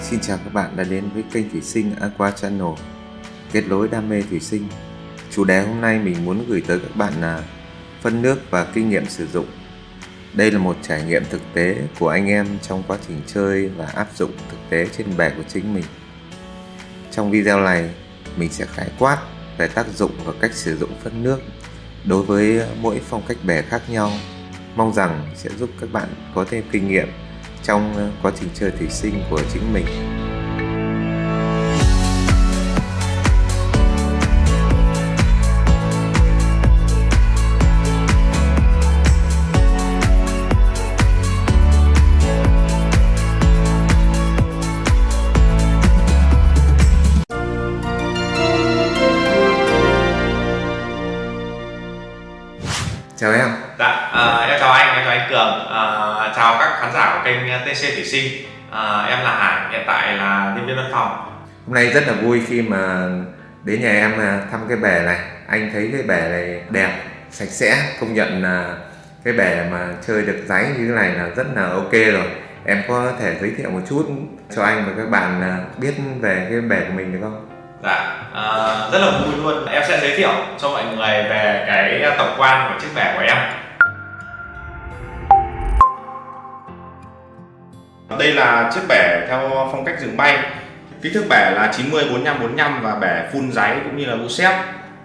Xin chào các bạn đã đến với kênh Thủy Sinh Aqua Channel, kết nối đam mê thủy sinh. Chủ đề hôm nay mình muốn gửi tới các bạn là phân nước và kinh nghiệm sử dụng. Đây là một trải nghiệm thực tế của anh em trong quá trình chơi và áp dụng thực tế trên bè của chính mình. Trong video này, mình sẽ khái quát về tác dụng và cách sử dụng phân nước đối với mỗi phong cách bè khác nhau. Mong rằng sẽ giúp các bạn có thêm kinh nghiệm trong quá trình chơi thủy sinh của chính mình. Chào em. Dạ, em chào anh Cường, chào các khán giả của kênh TC Thủy Sinh. Em là Hải, hiện tại là nhân viên văn phòng. Hôm nay rất là vui khi mà đến nhà em thăm cái bè này. Anh thấy cái bè này đẹp, sạch sẽ, công nhận là cái bè mà chơi được giấy như thế này là rất là ok rồi. Em có thể giới thiệu một chút cho anh và các bạn biết về cái bè của mình được không? Dạ, rất là vui luôn. Em sẽ giới thiệu cho mọi người về cái tổng quan của chiếc bè của em. Đây là chiếc bè theo phong cách rừng bay. Kích thước bè là 90 45 và bè full giấy cũng như là bu xếp.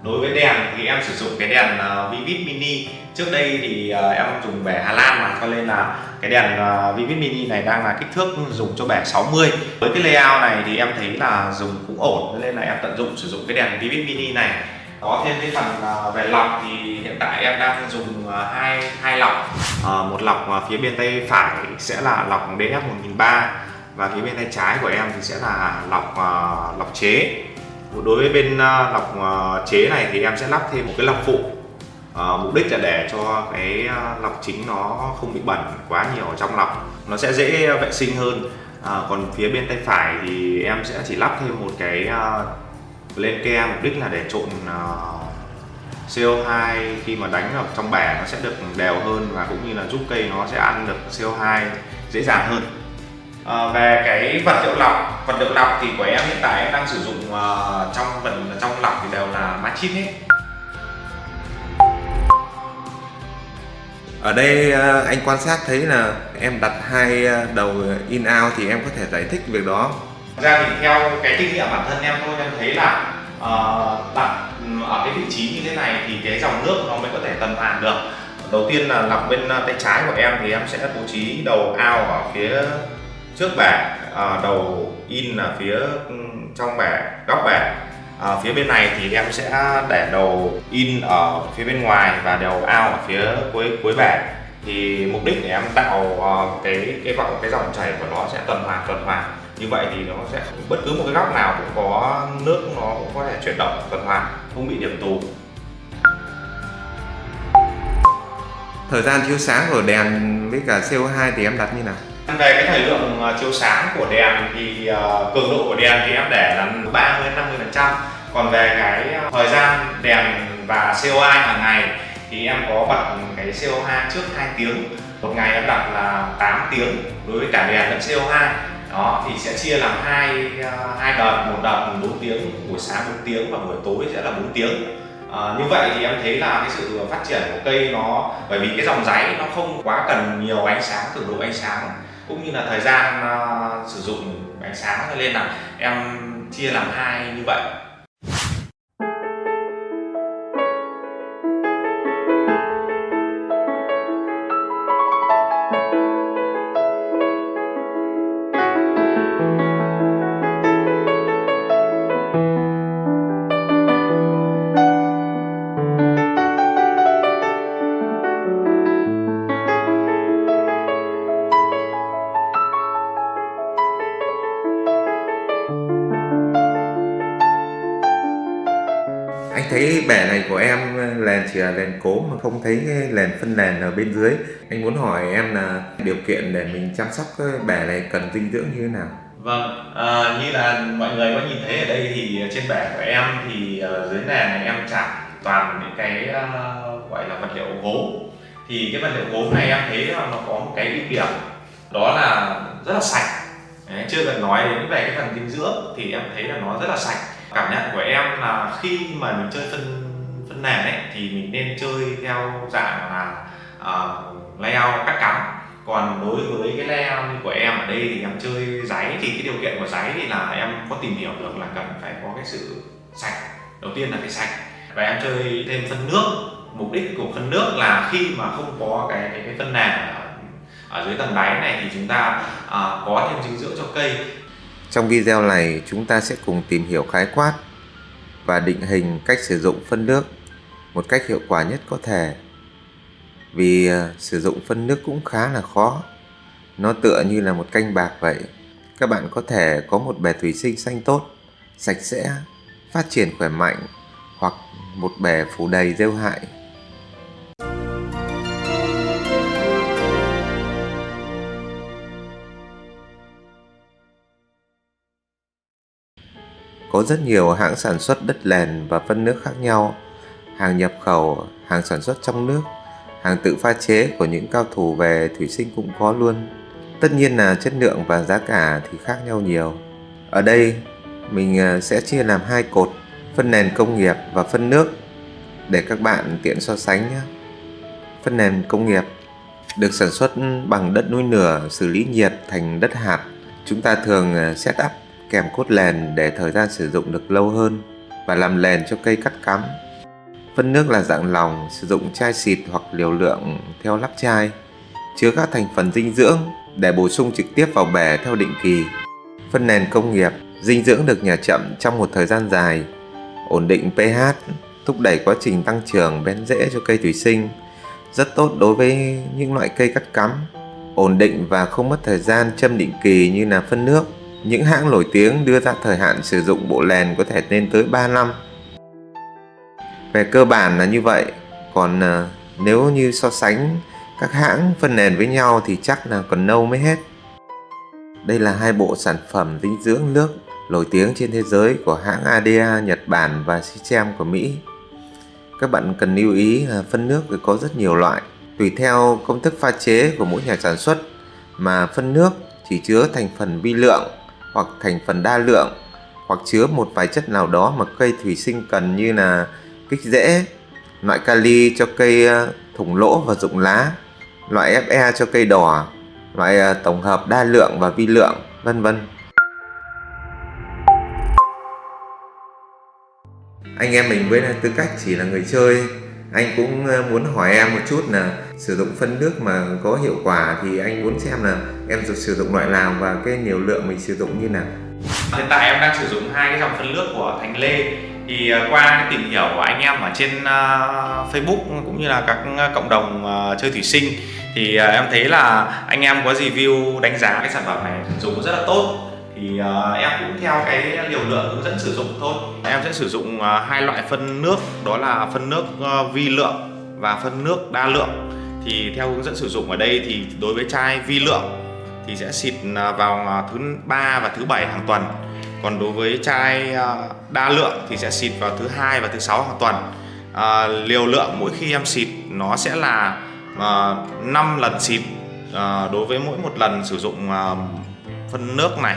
Đối với đèn thì em sử dụng cái đèn Vivid Mini. Trước đây thì em dùng bè Hà Lan mà, cho nên là cái đèn Vivid Mini này đang là kích thước dùng cho bè 60. Với cái layout này thì em thấy là dùng cũng ổn, cho nên là em tận dụng sử dụng cái đèn Vivid Mini này. Có thêm cái phần về lọc thì hiện tại em đang dùng hai lọc. Một lọc phía bên tay phải sẽ là lọc DF 1003 và phía bên tay trái của em thì sẽ là lọc chế. Đối với bên lọc chế này thì em sẽ lắp thêm một cái lọc phụ, mục đích là để cho cái lọc chính nó không bị bẩn quá nhiều ở trong lọc, nó sẽ dễ vệ sinh hơn. Còn phía bên tay phải thì em sẽ chỉ lắp thêm một cái lên ke, mục đích là để trộn CO2 khi mà đánh vào trong bè nó sẽ được đều hơn và cũng như là giúp cây nó sẽ ăn được CO2 dễ dàng hơn. Về cái vật liệu lọc thì của em hiện tại em đang sử dụng trong lọc thì đều là Matchit hết. Ở đây anh quan sát thấy là em đặt hai đầu in out thì em có thể giải thích việc đó. Ra thì theo cái kinh nghiệm bản thân em thôi, em thấy là đặt ở cái vị trí như thế này thì cái dòng nước nó mới có thể tuần hoàn được. Đầu tiên là lọc bên tay trái của em thì em sẽ bố trí đầu out ở phía trước bè, đầu in là phía trong bè, góc bè. Phía bên này thì em sẽ để đầu in ở phía bên ngoài và đầu out ở phía cuối bè. Thì mục đích để em tạo cái dòng chảy của nó sẽ tuần hoàn. Như vậy thì nó sẽ bất cứ một cái góc nào cũng có nước, nó cũng có thể chuyển động tuần hoàn, không bị điểm tù. Thời gian chiếu sáng của đèn với cả CO2 thì em đặt như nào? Về cái thời lượng chiếu sáng của đèn thì cường độ của đèn thì em để là 30-50%. Còn về cái thời gian đèn và CO2 hàng ngày thì em có bật cái CO2 trước 2 tiếng. Một ngày em đặt là 8 tiếng đối với cả đèn lẫn CO2. Đó thì sẽ chia làm hai đợt, một đợt 4 tiếng, buổi sáng 4 tiếng và buổi tối sẽ là 4 tiếng. Như vậy thì em thấy là cái sự phát triển của cây nó, bởi vì cái dòng giấy nó không quá cần nhiều ánh sáng, cường độ ánh sáng cũng như là thời gian sử dụng ánh sáng, cho nên là em chia làm hai như vậy. Anh thấy bè này của em lèn chỉ là lèn cố mà không thấy cái lèn phân lèn ở bên dưới. Anh muốn hỏi em là điều kiện để mình chăm sóc cái bè này cần dinh dưỡng như thế nào? Vâng, như là mọi người có nhìn thấy ở đây thì trên bè của em thì dưới nền này em chạm toàn những cái gọi là vật liệu gỗ. Thì cái vật liệu gốm này em thấy nó có một cái ưu điểm đó là rất là sạch, Đấy, chưa cần nói đến về cái phần dinh dưỡng thì em thấy là nó rất là sạch. Cảm nhận của em là khi mà mình chơi phân nền ấy thì mình nên chơi theo dạng là layout cắt cắm. Còn đối với cái layout như của em ở đây thì em chơi giấy, thì cái điều kiện của giấy thì là em có tìm hiểu được là cần phải có cái sự sạch. Đầu tiên là phải sạch, và em chơi thêm phân nước. Mục đích của phân nước là khi mà không có cái phân nền ở dưới tầng đáy này thì chúng ta có thêm dinh dưỡng cho cây. Trong video này chúng ta sẽ cùng tìm hiểu khái quát và định hình cách sử dụng phân nước một cách hiệu quả nhất có thể. Vì sử dụng phân nước cũng khá là khó. Nó tựa như là một canh bạc vậy. Các bạn có thể có một bể thủy sinh xanh tốt, sạch sẽ, phát triển khỏe mạnh, hoặc một bể phủ đầy rêu hại. Có rất nhiều hãng sản xuất đất nền và phân nước khác nhau, hàng nhập khẩu, hàng sản xuất trong nước, hàng tự pha chế của những cao thủ về thủy sinh cũng có luôn. Tất nhiên là chất lượng và giá cả thì khác nhau nhiều. Ở đây mình sẽ chia làm hai cột, phân nền công nghiệp và phân nước, để các bạn tiện so sánh nhé. Phân nền công nghiệp được sản xuất bằng đất núi lửa xử lý nhiệt thành đất hạt. Chúng ta thường set up kèm cốt nền để thời gian sử dụng được lâu hơn và làm nền cho cây cắt cắm. Phân nước là dạng lỏng, sử dụng chai xịt hoặc liều lượng theo lắp chai, chứa các thành phần dinh dưỡng để bổ sung trực tiếp vào bể theo định kỳ. Phân nền công nghiệp, dinh dưỡng được nhả chậm trong một thời gian dài, ổn định pH, thúc đẩy quá trình tăng trưởng bén rễ cho cây thủy sinh, rất tốt đối với những loại cây cắt cắm, ổn định và không mất thời gian châm định kỳ như là phân nước. Những hãng nổi tiếng đưa ra thời hạn sử dụng bộ nền có thể lên tới 3 năm. Về cơ bản là như vậy, còn nếu như so sánh các hãng phân nền với nhau thì chắc là còn lâu mới hết. Đây là hai bộ sản phẩm dinh dưỡng nước nổi tiếng trên thế giới của hãng ADA Nhật Bản và System của Mỹ. Các bạn cần lưu ý là phân nước có rất nhiều loại, tùy theo công thức pha chế của mỗi nhà sản xuất mà phân nước chỉ chứa thành phần vi lượng hoặc thành phần đa lượng, hoặc chứa một vài chất nào đó mà cây thủy sinh cần như là kích rễ, loại kali cho cây thủng lỗ và rụng lá, loại Fe cho cây đỏ, loại tổng hợp đa lượng và vi lượng, vân vân. Anh em mình với tư cách chỉ là người chơi, anh cũng muốn hỏi em một chút là sử dụng phân nước mà có hiệu quả thì anh muốn xem là em sử dụng loại nào và cái liều lượng mình sử dụng như nào. Hiện tại em đang sử dụng hai cái dòng phân nước của Thành Lê. Thì qua cái tìm hiểu của anh em ở trên Facebook cũng như là các cộng đồng chơi thủy sinh thì em thấy là anh em có review đánh giá cái sản phẩm này dùng rất là tốt. Thì em cũng theo cái liều lượng hướng dẫn sử dụng thôi. Em sẽ sử dụng hai loại phân nước, đó là phân nước vi lượng và phân nước đa lượng. Thì theo hướng dẫn sử dụng ở đây thì đối với chai vi lượng thì sẽ xịt vào thứ 3 và thứ 7 hàng tuần. Còn đối với chai đa lượng thì sẽ xịt vào thứ 2 và thứ 6 hàng tuần. Liều lượng mỗi khi em xịt nó sẽ là 5 lần xịt đối với mỗi một lần sử dụng phân nước này.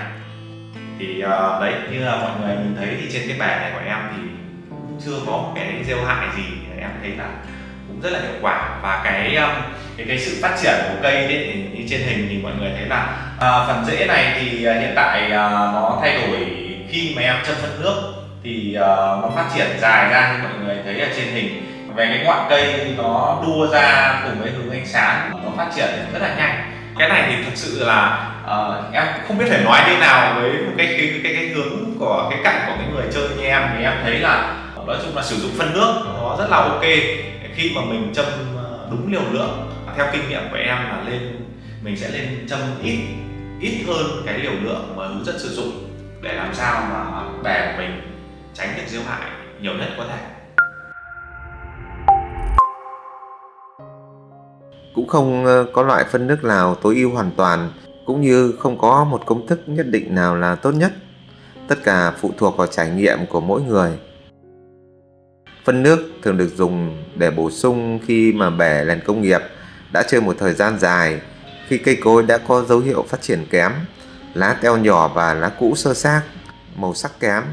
Thì đấy, như là mọi người nhìn thấy thì trên cái bể này của em thì cũng chưa có một cái rêu hại gì, em thấy là cũng rất là hiệu quả. Và cái sự phát triển của cây ấy, như trên hình thì mọi người thấy là phần rễ này thì hiện tại nó thay đổi khi mà em châm phân nước thì nó phát triển dài ra như mọi người thấy ở trên hình. Về cái ngọn cây nó đua ra cùng với hướng ánh sáng, nó phát triển rất là nhanh. Cái này thì thực sự là em không biết phải nói như nào với một cái hướng của cái cạnh của cái người chơi như em, thì em thấy là nói chung là sử dụng phân nước nó rất là ok khi mà mình châm đúng liều lượng. Theo kinh nghiệm của em là mình sẽ lên châm ít hơn cái liều lượng mà hướng dẫn sử dụng để làm sao mà bể của mình tránh được rêu hại nhiều nhất có thể. Cũng không có loại phân nước nào tối ưu hoàn toàn, cũng như không có một công thức nhất định nào là tốt nhất. Tất cả phụ thuộc vào trải nghiệm của mỗi người. Phân nước thường được dùng để bổ sung khi mà bể nền công nghiệp đã chơi một thời gian dài, khi cây cối đã có dấu hiệu phát triển kém lá teo nhỏ và lá cũ xơ xác, màu sắc kém.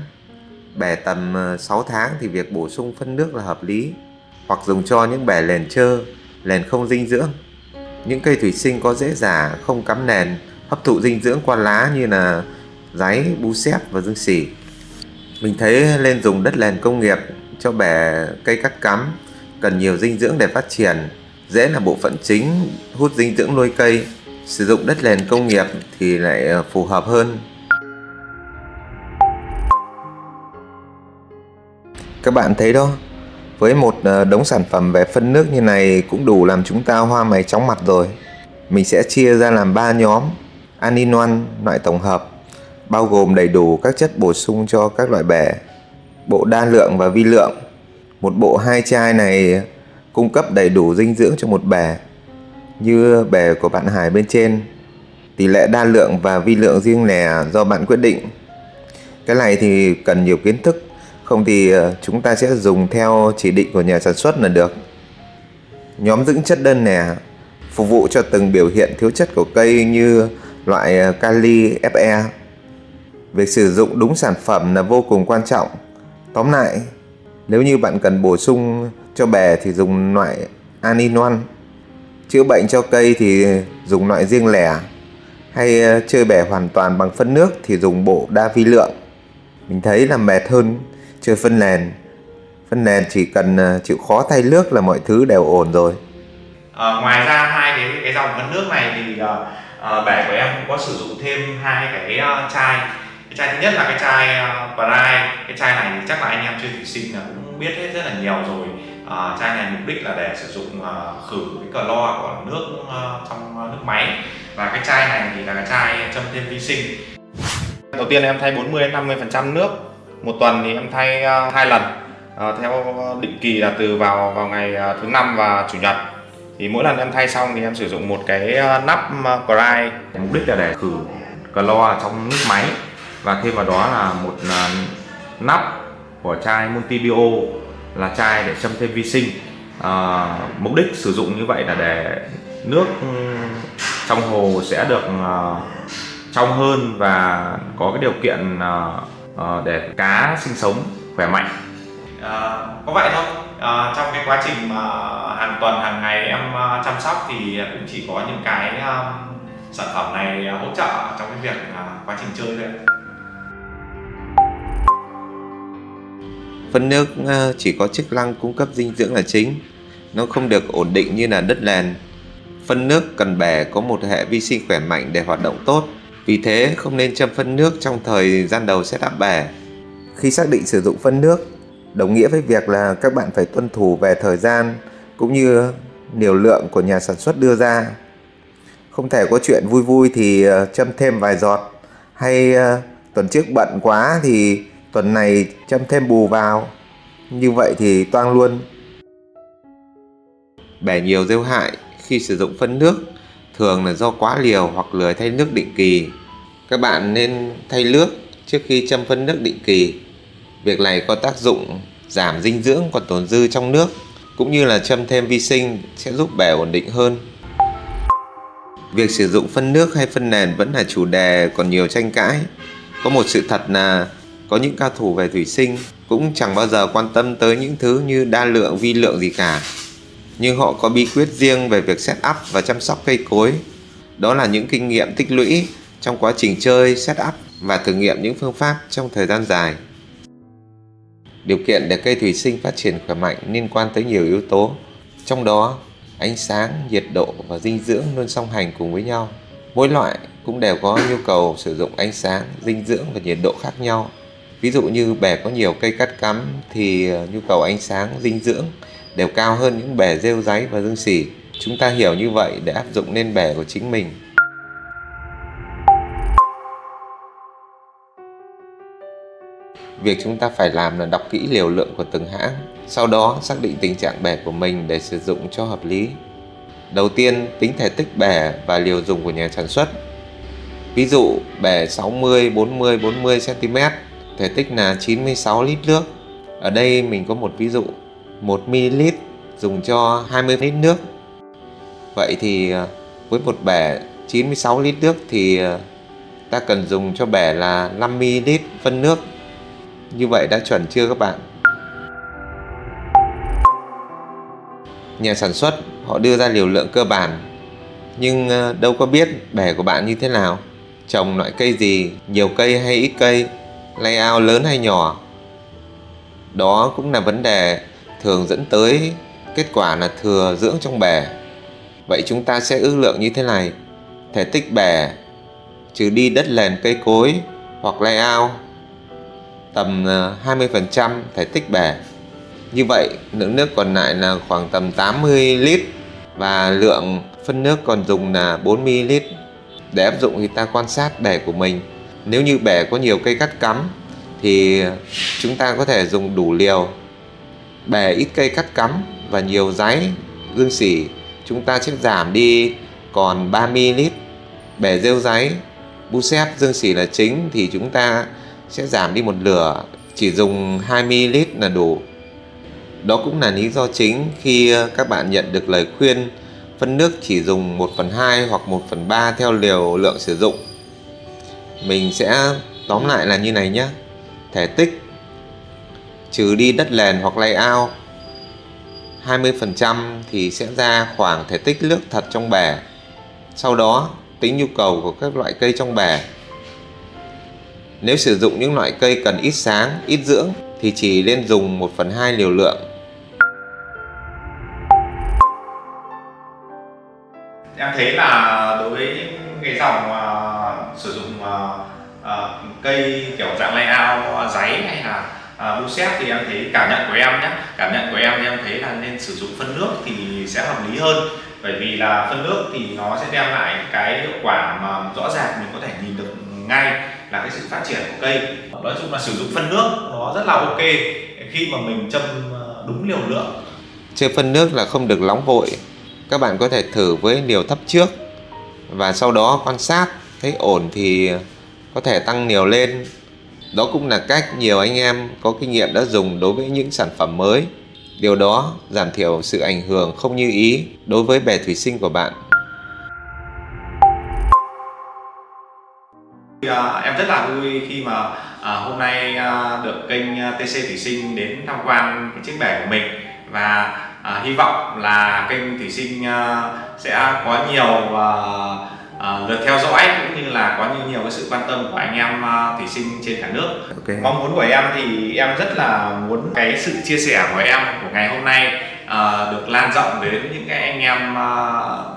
Bẻ tầm 6 tháng thì việc bổ sung phân nước là hợp lý, hoặc dùng cho những bẻ nền trơ, nền không dinh dưỡng. Những cây thủy sinh có rễ già không cắm nền, hấp thụ dinh dưỡng qua lá như là giấy, bu xép và dương xỉ. Mình thấy nên dùng đất nền công nghiệp cho bẻ cây cắt cắm, cần nhiều dinh dưỡng để phát triển, rễ là bộ phận chính hút dinh dưỡng nuôi cây. Sử dụng đất nền công nghiệp thì lại phù hợp hơn. Các bạn thấy đó, với một đống sản phẩm về phân nước như này cũng đủ làm chúng ta hoa mày chóng mặt rồi. Mình sẽ chia ra làm 3 nhóm. All-in-one loại tổng hợp, bao gồm đầy đủ các chất bổ sung cho các loại bẻ. Bộ đa lượng và vi lượng. Một bộ 2 chai này cung cấp đầy đủ dinh dưỡng cho một bẻ, như bẻ của bạn Hải bên trên. Tỷ lệ đa lượng và vi lượng riêng lẻ do bạn quyết định. Cái này thì cần nhiều kiến thức, không thì chúng ta sẽ dùng theo chỉ định của nhà sản xuất là được. Nhóm dưỡng chất đơn lẻ phục vụ cho từng biểu hiện thiếu chất của cây như loại kali, Fe. Việc sử dụng đúng sản phẩm là vô cùng quan trọng. Tóm lại, nếu như bạn cần bổ sung cho bè thì dùng loại all-in-one. Chữa bệnh cho cây thì dùng loại riêng lẻ. Hay chơi bè hoàn toàn bằng phân nước thì dùng bộ đa vi lượng. Mình thấy là mệt hơn chơi phân nền. Phân nền chỉ cần chịu khó thay nước là mọi thứ đều ổn rồi. Ngoài ra hai cái dòng phân nước này thì bể của em cũng có sử dụng thêm hai cái chai. Cái chai thứ nhất là cái chai Pride. Cái chai này thì chắc là anh em chơi thủy sinh là cũng biết hết rất là nhiều rồi. Chai này mục đích là để sử dụng khử cái clo của nước trong nước máy. Và cái chai này thì là cái chai châm thêm vi sinh. Đầu tiên em thay 40-50% nước. Một tuần thì em thay 2 lần. Theo định kỳ là từ vào ngày thứ 5 và chủ nhật. Thì mỗi lần em thay xong thì em sử dụng một cái nắp Pride, mục đích là để khử clo trong nước máy, và thêm vào đó là một nắp của chai Multibio là chai để châm thêm vi sinh. Mục đích sử dụng như vậy là để nước trong hồ sẽ được trong hơn và có cái điều kiện để cá sinh sống khỏe mạnh. Có vậy thôi. Trong cái quá trình mà hàng tuần hàng ngày em chăm sóc thì cũng chỉ có những cái sản phẩm này hỗ trợ trong cái việc quá trình chơi thôi. Phân nước chỉ có chức năng cung cấp dinh dưỡng là chính, nó không được ổn định như là đất nền. Phân nước cần bẻ có một hệ vi sinh khỏe mạnh để hoạt động tốt, vì thế không nên châm phân nước trong thời gian đầu setup bẻ. Khi xác định sử dụng phân nước, đồng nghĩa với việc là các bạn phải tuân thủ về thời gian cũng như liều lượng của nhà sản xuất đưa ra. Không thể có chuyện vui vui thì châm thêm vài giọt, hay tuần trước bận quá thì tuần này châm thêm bù vào. Như vậy thì toang luôn. Bẻ nhiều rêu hại khi sử dụng phân nước thường là do quá liều hoặc lười thay nước định kỳ. Các bạn nên thay nước trước khi châm phân nước định kỳ. Việc này có tác dụng giảm dinh dưỡng còn tồn dư trong nước, cũng như là châm thêm vi sinh sẽ giúp bẻ ổn định hơn. Việc sử dụng phân nước hay phân nền vẫn là chủ đề còn nhiều tranh cãi. Có một sự thật là có những cao thủ về thủy sinh cũng chẳng bao giờ quan tâm tới những thứ như đa lượng, vi lượng gì cả. Nhưng họ có bí quyết riêng về việc setup và chăm sóc cây cối. Đó là những kinh nghiệm tích lũy trong quá trình chơi, setup và thử nghiệm những phương pháp trong thời gian dài. Điều kiện để cây thủy sinh phát triển khỏe mạnh liên quan tới nhiều yếu tố. Trong đó, ánh sáng, nhiệt độ và dinh dưỡng luôn song hành cùng với nhau. Mỗi loại cũng đều có nhu cầu sử dụng ánh sáng, dinh dưỡng và nhiệt độ khác nhau. Ví dụ như bè có nhiều cây cắt cắm thì nhu cầu ánh sáng, dinh dưỡng đều cao hơn những bè rêu ráy và dương xỉ. Chúng ta hiểu như vậy để áp dụng lên bè của chính mình. Việc chúng ta phải làm là đọc kỹ liều lượng của từng hãng, sau đó xác định tình trạng bè của mình để sử dụng cho hợp lý. Đầu tiên, tính thể tích bè và liều dùng của nhà sản xuất. Ví dụ, bè 60, 40, 40 cm, thể tích là 96 lít nước. Ở đây mình có một ví dụ, 1 ml dùng cho 20 lít nước. Vậy thì với một bè 96 lít nước thì ta cần dùng cho bể là 5ml phân nước. Như vậy đã chuẩn chưa các bạn? Nhà sản xuất họ đưa ra liều lượng cơ bản, nhưng đâu có biết bể của bạn như thế nào, trồng loại cây gì, nhiều cây hay ít cây, layout lớn hay nhỏ. Đó cũng là vấn đề thường dẫn tới kết quả là thừa dưỡng trong bể. Vậy chúng ta sẽ ước lượng như thế này: thể tích bể trừ đi đất nền cây cối hoặc layout tầm 20% thể tích bể. Như vậy lượng nước còn lại là khoảng tầm 80 lít và lượng phân nước còn dùng là 40 lít. Để áp dụng thì ta quan sát bể của mình. Nếu như bể có nhiều cây cắt cắm thì chúng ta có thể dùng đủ liều. Bể ít cây cắt cắm và nhiều giấy, dương xỉ, chúng ta sẽ giảm đi còn 30 lít. Bể rêu giấy, Bucep, dương xỉ là chính thì chúng ta sẽ giảm đi một nửa, chỉ dùng 20 lít là đủ. Đó cũng là lý do chính khi các bạn nhận được lời khuyên phân nước chỉ dùng 1/2 hoặc 1/3 theo liều lượng sử dụng. Mình sẽ tóm lại là như này nhé. Thể tích trừ đi đất nền hoặc layout 20% thì sẽ ra khoảng thể tích nước thật trong bể. Sau đó tính nhu cầu của các loại cây trong bể. Nếu sử dụng những loại cây cần ít sáng, ít dưỡng thì chỉ nên dùng 1/2 liều lượng. Em thấy là đối với những cái dòng sử dụng cây kiểu dạng layout giấy hay là Bucep thì em thấy cảm nhận của em nhé, thì em thấy là nên sử dụng phân nước thì sẽ hợp lý hơn, bởi vì là phân nước thì nó sẽ đem lại cái hiệu quả mà rõ ràng mình có thể nhìn được ngay là cái sự phát triển của cây. Nói chung là sử dụng phân nước nó rất là ok khi mà mình châm đúng liều lượng. Chơi phân nước là không được nóng vội. Các bạn có thể thử với liều thấp trước và sau đó quan sát thấy ổn thì có thể tăng liều lên. Đó cũng là cách nhiều anh em có kinh nghiệm đã dùng đối với những sản phẩm mới. Điều đó giảm thiểu sự ảnh hưởng không như ý đối với bể thủy sinh của bạn. Em rất là vui khi mà hôm nay được kênh TC Thủy Sinh đến tham quan cái chiếc bể của mình, và hy vọng là kênh Thủy Sinh sẽ có nhiều lượt theo dõi cũng như là có nhiều cái sự quan tâm của anh em thủy sinh trên cả nước. Okay. Mong muốn của em thì em rất là muốn cái sự chia sẻ của em của ngày hôm nay được lan rộng đến những cái anh em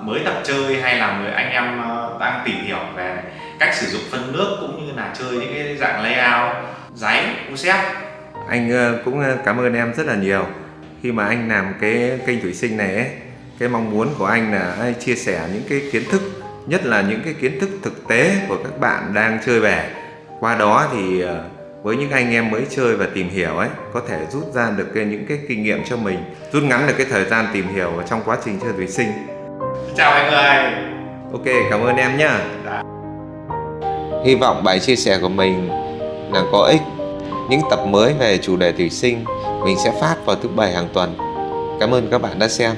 mới tập chơi hay là người anh em đang tìm hiểu về cách sử dụng phân nước cũng như là chơi những cái dạng layout giấy, Bucep. Anh cũng cảm ơn em rất là nhiều khi mà anh làm cái kênh thủy sinh này ấy. Cái mong muốn của anh là chia sẻ những cái kiến thức, nhất là những cái kiến thức thực tế của các bạn đang chơi bể. Qua đó thì với những anh em mới chơi và tìm hiểu ấy, có thể rút ra được những cái kinh nghiệm cho mình, rút ngắn được cái thời gian tìm hiểu trong quá trình chơi thủy sinh. Chào mọi người. Ok, cảm ơn em nhé. Dạ. Hy vọng bài chia sẻ của mình là có ích. Những tập mới về chủ đề thủy sinh mình sẽ phát vào thứ Bảy hàng tuần. Cảm ơn các bạn đã xem.